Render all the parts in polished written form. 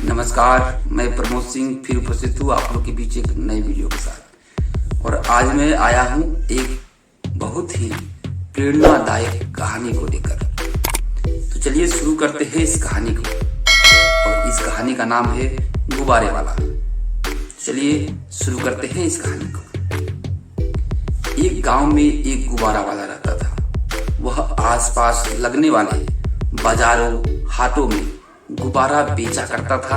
नमस्कार, मैं प्रमोद सिंह फिर उपस्थित हूँ आप लोग के बीच एक नई वीडियो के साथ। और आज मैं आया हूँ एक बहुत ही प्रेरणादायक कहानी को लेकर। तो चलिए शुरू करते हैं इस कहानी को। और इस कहानी का नाम है गुब्बारे वाला। चलिए शुरू करते हैं इस कहानी को। एक गांव में एक गुब्बारा वाला रहता था। वह आसपास लगने वाले बाजारों, हाटों में गुब्बारा बेचा करता था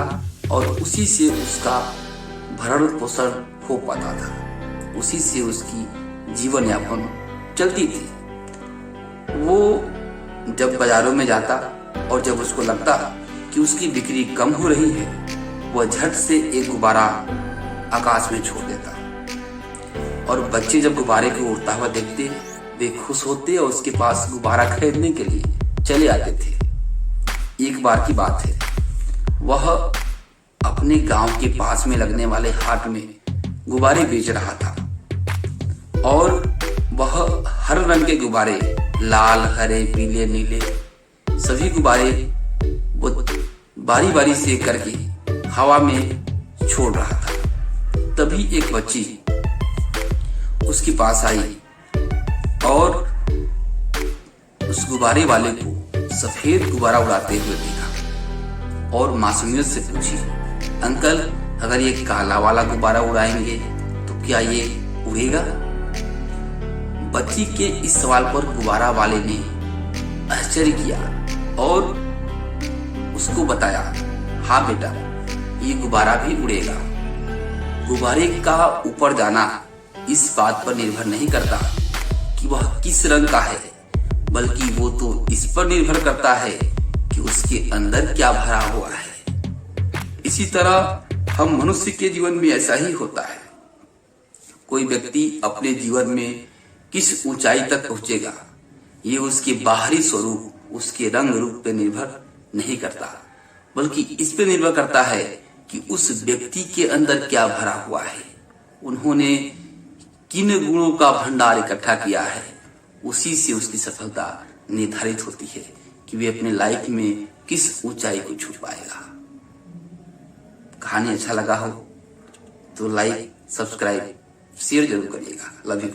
और उसी से उसका भरण पोषण हो पाता था। उसी से उसकी जीवन यापन चलती थी। वो जब बाजारों में जाता और जब उसको लगता कि उसकी बिक्री कम हो रही है, वह झट से एक गुब्बारा आकाश में छोड़ देता। और बच्चे जब गुब्बारे को उड़ता हुआ देखते, वे खुश होते और उसके पास गुब्बारा खरीदने के लिए चले आते थे। एक बार की बात है, वह अपने गांव के पास में लगने वाले हाट में गुब्बारे बेच रहा था। और वह हर रंग के गुब्बारे, लाल, हरे, पीले, नीले, सभी गुब्बारे वो बारी बारी से करके हवा में छोड़ रहा था। तभी एक बच्ची उसके पास आई और उस गुब्बारे वाले को सफेद गुब्बारा उड़ाते हुए देखा और मासूमियत से पूछी, अंकल, अगर ये काला वाला गुब्बारा उड़ाएंगे तो क्या ये उड़ेगा? बच्ची के इस सवाल पर गुब्बारा वाले ने आश्चर्य किया और उसको बताया, हाँ बेटा, ये गुब्बारा भी उड़ेगा। गुब्बारे का ऊपर जाना इस बात पर निर्भर नहीं करता कि वह किस रंग का है, बल्कि वो तो इस पर निर्भर करता है कि उसके अंदर क्या भरा हुआ है। इसी तरह हम मनुष्य के जीवन में ऐसा ही होता है। कोई व्यक्ति अपने जीवन में किस ऊंचाई तक पहुंचेगा, ये उसके बाहरी स्वरूप, उसके रंग रूप पर निर्भर नहीं करता, बल्कि इस पर निर्भर करता है कि उस व्यक्ति के अंदर क्या भरा हुआ है, उन्होंने किन गुणों का भंडार इकट्ठा किया है। उसी से उसकी सफलता निर्धारित होती है कि वे अपने लाइफ में किस ऊंचाई को छू पाएगा। कहानी अच्छा लगा हो तो लाइक, सब्सक्राइब, शेयर जरूर करिएगा। Love you.